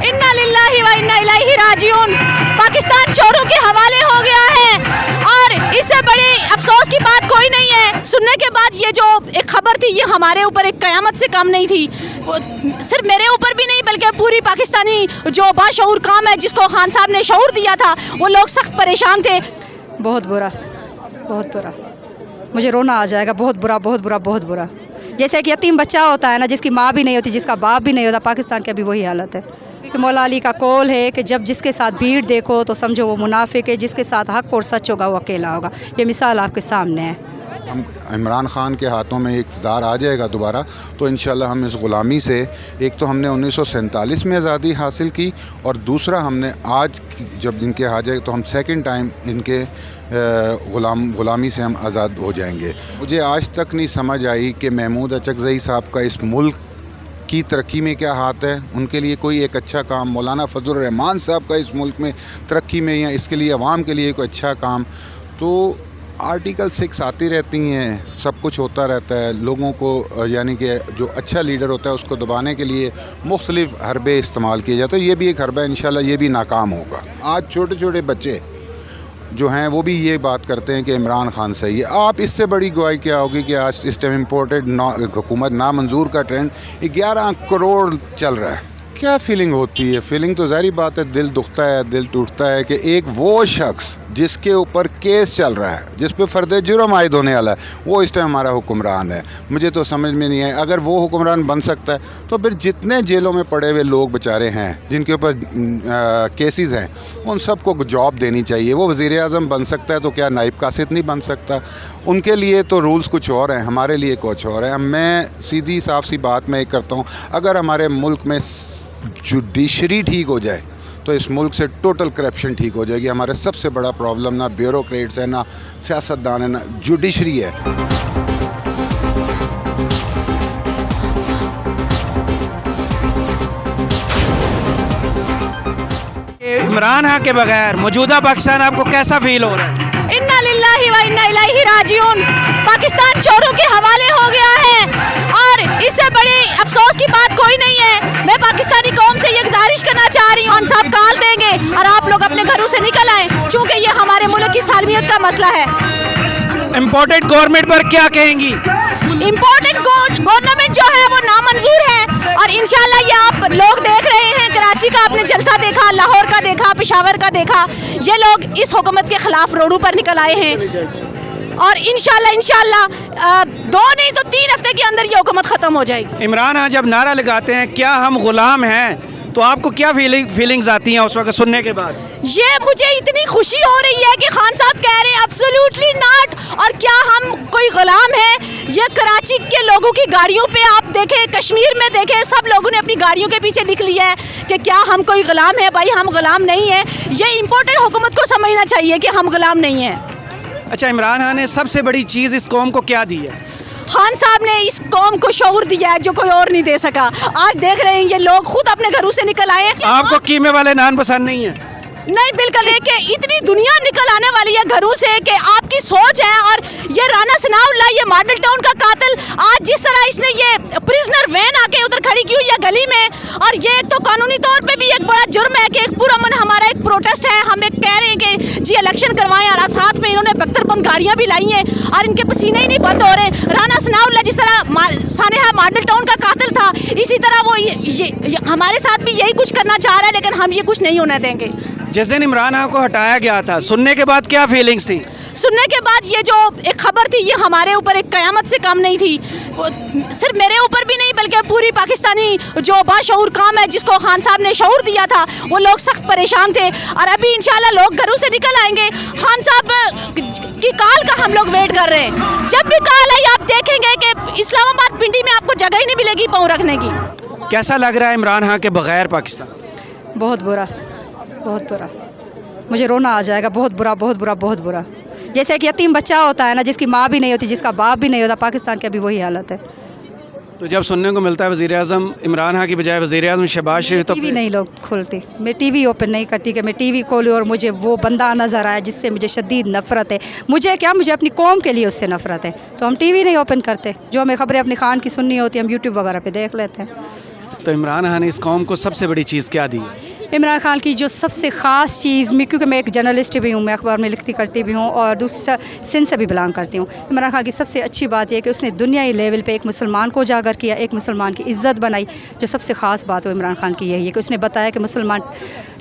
इन्ना लिल्लाहि व इन्ना इलैहि राजिऊन। पाकिस्तान चोरों के हवाले हो गया है और इससे बड़ी अफसोस की बात कोई नहीं है। सुनने के बाद ये जो एक खबर थी ये हमारे ऊपर एक क़यामत से कम नहीं थी, सिर्फ मेरे ऊपर भी नहीं बल्कि पूरी पाकिस्तानी जो बाशऊर कौम है जिसको खान साहब ने शऊर दिया था वो लोग सख्त परेशान थे। बहुत बुरा, बहुत बुरा, मुझे रोना आ जाएगा। बहुत बुरा, बहुत बुरा, बहुत बुरा। जैसे एक यतीम बच्चा होता है ना, जिसकी माँ भी नहीं होती, जिसका बाप भी नहीं होता, पाकिस्तान की अभी वही हालत है। क्योंकि मौला अली का कौल है कि जब जिसके साथ भीड़ देखो तो समझो वो मुनाफिक है, जिसके साथ हक और सच होगा वो अकेला होगा। ये मिसाल आपके सामने है। हम इमरान खान के हाथों में इक़्तिदार आ जाएगा दोबारा तो इंशाल्लाह हम इस ग़ुलामी से, एक तो हमने 1947 में आज़ादी हासिल की और दूसरा हमने आज जब इनके आ जाए तो हम सेकंड टाइम इनके ग़ुलामी से हम आज़ाद हो जाएंगे। मुझे आज तक नहीं समझ आई कि महमूद अचकज़ई साहब का इस मुल्क की तरक्की में क्या हाथ है। उनके लिए कोई एक अच्छा काम, मौलाना फजल रहमान साहब का इस मुल्क में तरक्की में या इसके लिए अवाम के लिए कोई अच्छा काम, तो आर्टिकल 6 आती रहती हैं, सब कुछ होता रहता है। लोगों को यानी कि जो अच्छा लीडर होता है उसको दबाने के लिए मुख्तलिफ़ हरबे इस्तेमाल किए जाते हैं। ये भी एक हरबा, इंशाल्लाह ये भी नाकाम होगा। आज छोटे छोटे बच्चे जो हैं वो भी ये बात करते हैं कि इमरान खान सही है। आप इससे बड़ी गवाही क्या होगी कि आज इस टाइम इम्पोर्टेड हुकूमत नामंजूर का ट्रेंड 11 करोड़ चल रहा है। क्या फीलिंग होती है? फीलिंग तो ज़ाहिर बात है, दिल दुखता है, दिल टूटता है कि एक वो शख्स जिसके ऊपर केस चल रहा है, जिस पे फ़र्द जुर्म आयद होने वाला है, वो इस टाइम हमारा हुक्मरान है। मुझे तो समझ में नहीं आया, अगर वो हुक्मरान बन सकता है तो फिर जितने जेलों में पड़े हुए लोग बेचारे हैं जिनके ऊपर केसेस हैं उन सबको जॉब देनी चाहिए। वो वज़ीर आज़म बन सकता है तो क्या नाइब कासिद नहीं बन सकता? उनके लिए तो रूल्स कुछ और हैं, हमारे लिए कुछ और है। मैं सीधी साफ सी बात मैं करता हूँ, अगर हमारे मुल्क में जुडिशरी ठीक हो जाए तो इस मुल्क से टोटल करप्शन ठीक हो जाएगी। हमारे सबसे बड़ा प्रॉब्लम ना ब्यूरोक्रेट्स है, ना सियासतदान है, ना जुडिशरी है। इमरान खान के बगैर मौजूदा पाकिस्तान आपको कैसा फील हो रहा है? इन्ना लिल्लाहि व इन्ना इलैहि राजिऊन। पाकिस्तान चोरों के हवाले हो गया है और इससे बड़ी अफसोस की बात कोई नहीं है। मैं पाकिस्तानी कौम से ये गुजारिश करना चाह रही हूँ, खान साहब काल देंगे और आप लोग अपने घरों से निकल आएँ, चूँकि ये हमारे मुल्क की सालमियत का मसला है। इम्पोर्टेड गवर्नमेंट पर क्या कहेंगी? इम्पोर्टेंट गवर्नमेंट जो है वो नामंजूर है और इंशाल्लाह ये आप लोग देख रहे हैं, कराची का आपने जलसा देखा, लाहौर का देखा, पेशावर का देखा, ये लोग इस हुकूमत के खिलाफ रोडों पर निकल आए हैं और इंशाल्लाह 2 नहीं तो 3 हफ्ते के अंदर ये हुकूमत ख़त्म हो जाएगी। इमरान खान जब नारा लगाते हैं क्या हम गुलाम हैं, तो आपको क्या फीलिंग्स आती हैं उस वक्त सुनने के बाद? ये मुझे इतनी खुशी हो रही है कि खान साहब कह रहे हैं एब्सोल्युटली नॉट। और क्या हम कोई गुलाम है? ये कराची के लोगों की गाड़ियों पे आप देखें, कश्मीर में देखें, सब लोगों ने अपनी गाड़ियों के पीछे लिख लिया है कि क्या हम कोई गुलाम है? भाई हम गुलाम नहीं है। ये इम्पोर्टेंट हुकूमत को समझना चाहिए कि हम गुलाम नहीं हैं। अच्छा, इमरान खान ने सबसे बड़ी चीज़ इस कौम को क्या दी है? खान साहब ने इस कौम को शऊर दिया है जो कोई और नहीं दे सका। आज देख रहे हैं ये लोग खुद अपने घरों से निकल आए हैं। आपको कीमे वाले नान पसंद नहीं है? नहीं, बिल्कुल देखिए इतनी दुनिया निकल आने वाली है घरों से कि आपकी सोच है। और ये राना सनाउल्लाह, ये मॉडल टाउन का कातिल, आज जिस तरह इसने ये प्रिजनर वैन आके उधर खड़ी की हुई है गली में, और ये एक तो कानूनी तौर पे भी एक बड़ा जुर्म है कि एक पूरा मन हमारा एक प्रोटेस्ट है, हम एक कह रहे हैं कि जी इलेक्शन करवाएं और साथ में इन्होंने बख्तरबंद गाड़ियाँ भी लाई हैं और इनके पसीने ही नहीं बंद हो रहे। राना सनाउल्लाह जिस तरह सानेहा मॉडल टाउन का कातिल था, इसी तरह वो ये हमारे साथ भी यही कुछ करना चाह रहा है, लेकिन हम ये कुछ नहीं होने देंगे। जिस दिन इमरान खान को हटाया गया था, सुनने के बाद क्या फीलिंग्स थी? सुनने के बाद ये जो एक खबर थी ये हमारे ऊपर एक क़यामत से कम नहीं थी, सिर्फ मेरे ऊपर भी नहीं बल्कि पूरी पाकिस्तानी जो बाशऊर कौम है जिसको खान साहब ने शऊर दिया था वो लोग सख्त परेशान थे। और अभी इंशाल्लाह लोग घरों से निकल आएंगे। खान साहब की काल का हम लोग वेट कर रहे हैं। जब भी काल आई आप देखेंगे कि इस्लामाबाद पिंडी में आपको जगह ही नहीं मिलेगी पाँव रखने की। कैसा लग रहा है इमरान खान के बगैर पाकिस्तान? बहुत बुरा, बहुत बुरा, मुझे रोना आ जाएगा। बहुत बुरा, बहुत बुरा, बहुत बुरा। जैसे एक यतीम बच्चा होता है ना, जिसकी माँ भी नहीं होती, जिसका बाप भी नहीं होता, पाकिस्तान की अभी वही हालत है। तो जब सुनने को मिलता है वज़ीर आज़म इमरान खान की बजाय वज़ीर आज़म शहबाज शरीफ, तो टीवी नहीं लोग खोलती। मैं टीवी ओपन नहीं करती कि मैं टीवी खोलूँ और मुझे वो बंदा नज़र आया जिससे मुझे शदीद नफ़रत है। मुझे क्या, मुझे अपनी कौम के लिए उससे नफ़रत है, तो हम टीवी नहीं ओपन करते। जो हमें खबरें अपनी खान की सुननी होती है हम यूट्यूब वगैरह पे देख लेते हैं। तो इमरान खान ने इस कौम को सबसे बड़ी चीज़ क्या दी है? इमरान खान की जो सबसे ख़ास चीज़ में, क्योंकि मैं एक जर्नलिस्ट भी हूँ, मैं अखबार में लिखती करती भी हूँ और दूसरी सिंध से भी बिलोंग करती हूँ। इमरान खान की सबसे अच्छी बात यह है कि उसने दुनियाई लेवल पे एक मुसलमान को उजागर किया, एक मुसलमान की इज़्ज़त बनाई। जो सबसे ख़ास बात वो इमरान खान की यही है कि उसने बताया कि मुसलमान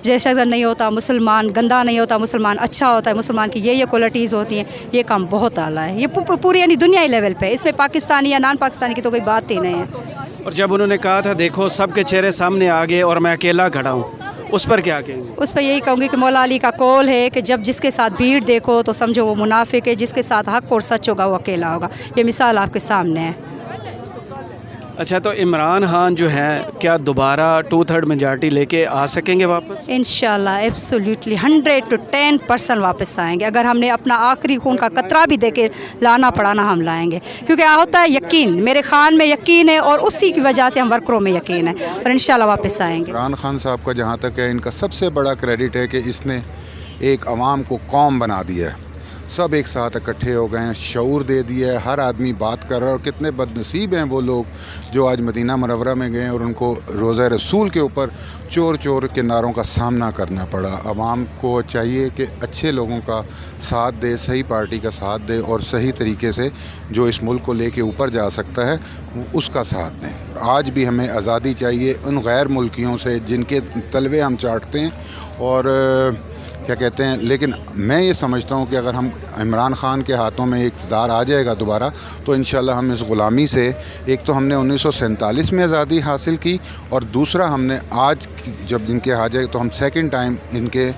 जैसा नहीं होता, मुसलमान गंदा नहीं होता, मुसलमान अच्छा होता है, मुसलमान की ये क्वालिटीज़ होती हैं। ये काम बहुत आला है, ये पूरी यानी दुनियाई लेवल पे, इसमें पाकिस्तानी या नॉन पाकिस्तानी की तो कोई बात ही नहीं है। और जब उन्होंने कहा था देखो सबके चेहरे सामने आ गए और मैं अकेला खड़ा हूँ, उस पर क्या कहेंगे? उस पर यही कहूँगी कि मौला अली का कौल है कि जब जिसके साथ भीड़ देखो तो समझो वो मुनाफिक है, जिसके साथ हक और सच होगा वो अकेला होगा। ये मिसाल आपके सामने है। अच्छा, तो इमरान खान जो है क्या दोबारा 2/3 मेजॉरिटी लेके आ सकेंगे वापस? इंशाल्लाह एब्सोल्युटली 110% वापस आएंगे। अगर हमने अपना आखिरी खून का कतरा भी देके लाना पड़ा ना, हम लाएंगे, क्योंकि होता है यकीन, मेरे खान में यकीन है और उसी की वजह से हम वर्करों में यकीन है और इंशाल्लाह वापस आएंगे। इमरान खान साहब का जहाँ तक है, इनका सबसे बड़ा क्रेडिट है कि इसने एक अवाम को कौम बना दिया है। सब एक साथ इकट्ठे हो गए हैं, शऊर दे दिया है, हर आदमी बात कर रहा है। और कितने बदनसीब हैं वो लोग जो आज मदीना मुनव्वरा में गए और उनको रोज़ा रसूल के ऊपर चोर चोर के नारों का सामना करना पड़ा। आवाम को चाहिए कि अच्छे लोगों का साथ दे, सही पार्टी का साथ दे और सही तरीके से जो इस मुल्क को लेके ऊपर जा सकता है उसका साथ दें। आज भी हमें आज़ादी चाहिए उन गैर मुल्कियों से जिनके तलवे हम चाटते हैं और क्या कहते हैं। लेकिन मैं ये समझता हूँ कि अगर हम इमरान खान के हाथों में इक़्तिदार आ जाएगा दोबारा, तो इंशाल्लाह हम इस ग़ुलामी से, एक तो हमने 1947 में आज़ादी हासिल की और दूसरा हमने आज जब इनके आ जाए तो हम सेकंड टाइम इनके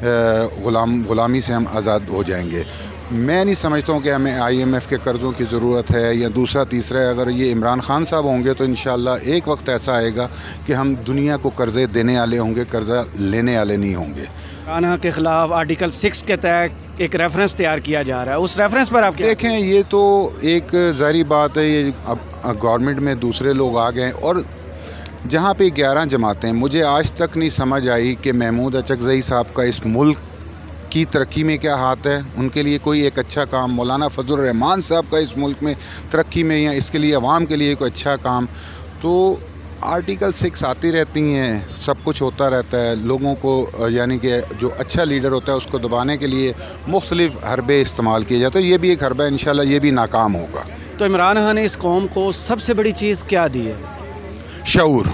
ग़ुलामी से हम आज़ाद हो जाएंगे। मैं नहीं समझता हूँ कि हमें IMF के कर्ज़ों की ज़रूरत है या दूसरा तीसरा है। अगर ये इमरान खान साहब होंगे तो इंशाल्लाह एक वक्त ऐसा आएगा कि हम दुनिया को कर्ज़े देने वाले होंगे, कर्ज़ा लेने वाले नहीं होंगे। इमरान के ख़िलाफ़ आर्टिकल 6 के तहत एक रेफरेंस तैयार किया जा रहा है, उस रेफरेंस पर आप क्या देखें? ये तो एक ज़ाहिर बात है, ये अब गवर्नमेंट में दूसरे लोग आ गए और जहाँ पे 11 जमातें, मुझे आज तक नहीं समझ आई कि महमूद अचकज़ई साहब का इस मुल्क की तरक्की में क्या हाथ है। उनके लिए कोई एक अच्छा काम, मौलाना फजल रहमान साहब का इस मुल्क में तरक्की में या इसके लिए अवाम के लिए कोई अच्छा काम, तो आर्टिकल 6 आती रहती हैं, सब कुछ होता रहता है। लोगों को यानी कि जो अच्छा लीडर होता है उसको दबाने के लिए मुख्तलिफ हरबे इस्तेमाल किए जाते हैं। ये भी एक हरबा है, इंशाल्लाह ये भी नाकाम होगा। तो इमरान खान ने इस कौम को सबसे बड़ी चीज़ क्या दी है? शऊर।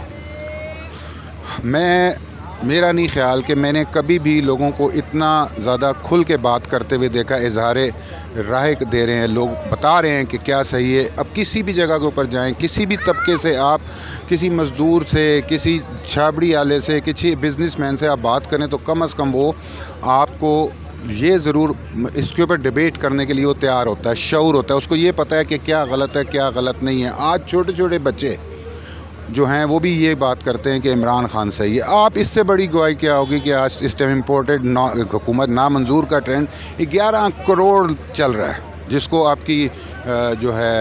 मेरा नहीं ख्याल कि मैंने कभी भी लोगों को इतना ज़्यादा खुल के बात करते हुए देखा। इज़हारे राय दे रहे हैं लोग, बता रहे हैं कि क्या सही है। अब किसी भी जगह के ऊपर जाएं, किसी भी तबके से आप, किसी मज़दूर से, किसी छाबड़ी वाले से, किसी बिज़नेसमैन से आप बात करें तो कम अज़ कम वो आपको ये ज़रूर इसके ऊपर डिबेट करने के लिए वो तैयार होता है, शऊर होता है, उसको ये पता है कि क्या गलत है क्या गलत नहीं है। आज छोटे छोटे बच्चे जो हैं वो भी ये बात करते हैं कि इमरान खान सही है। आप इससे बड़ी गवाही क्या होगी कि आज इस टाइम इम्पोर्टेड हुकूमत नामंजूर का ट्रेंड 11 करोड़ चल रहा है, जिसको आपकी जो है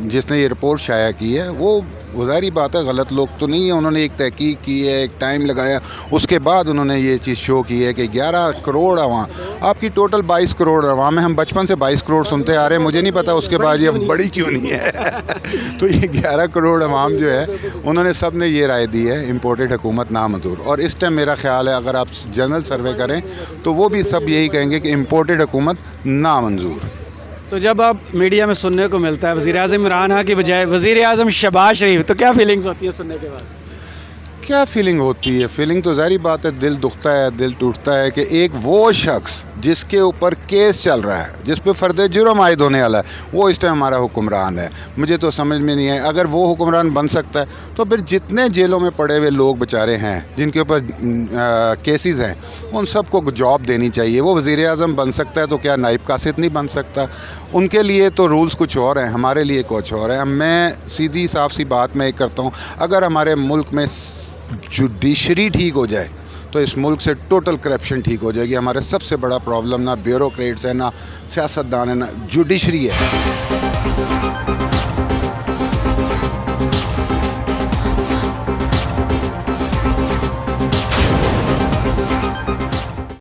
जिसने ये रिपोर्ट शाया की है वो ज़ाहिर बात है गलत लोग तो नहीं है। उन्होंने एक तहकीक की है, एक टाइम लगाया, उसके बाद उन्होंने ये चीज़ शो की है कि 11 करोड़ अवाम, आपकी टोटल 22 करोड़ अवाम है। हम बचपन से 22 करोड़ सुनते आ रहे हैं, मुझे नहीं पता उसके बाद ये बड़ी क्यों नहीं है। तो ये 11 करोड़ अवाम जो है उन्होंने सब ने ये राय दी है इम्पोर्टेड हुकूमत नामंजूर। और इस टाइम मेरा ख्याल है अगर आप जनरल सर्वे करें तो वो भी सब यही कहेंगे कि इम्पोर्टेड हुकूमत नामंजूर। तो जब आप मीडिया में सुनने को मिलता है वज़ीर-ए-आज़म इमरान खान की बजाय वज़ीर-ए-आज़म शहबाज शरीफ, तो क्या फीलिंग्स होती है सुनने के बाद? क्या फीलिंग होती है? फीलिंग तो ज़ाहिर बात है, दिल दुखता है, दिल टूटता है कि एक वो शख्स जिसके ऊपर केस चल रहा है, जिस पे फ़र्द जुर्म आयद होने वाला है, वो इस टाइम हमारा हुक्मरान है। मुझे तो समझ में नहीं है, अगर वो हुक्मरान बन सकता है तो फिर जितने जेलों में पड़े हुए लोग बेचारे हैं जिनके ऊपर केसेस हैं उन सबको जॉब देनी चाहिए। वो वज़ीर आज़म बन सकता है तो क्या नाइब कासिद नहीं बन सकता? उनके लिए तो रूल्स कुछ और हैं, हमारे लिए कुछ और है। मैं सीधी साफ सी बात मैं करता हूँ, अगर हमारे मुल्क में जुडिशरी ठीक हो जाए तो इस मुल्क से टोटल करप्शन ठीक हो जाएगी। हमारे सबसे बड़ा प्रॉब्लम ना ब्यूरोक्रेट्स है, ना सियासतदान है, ना जुडिशरी है।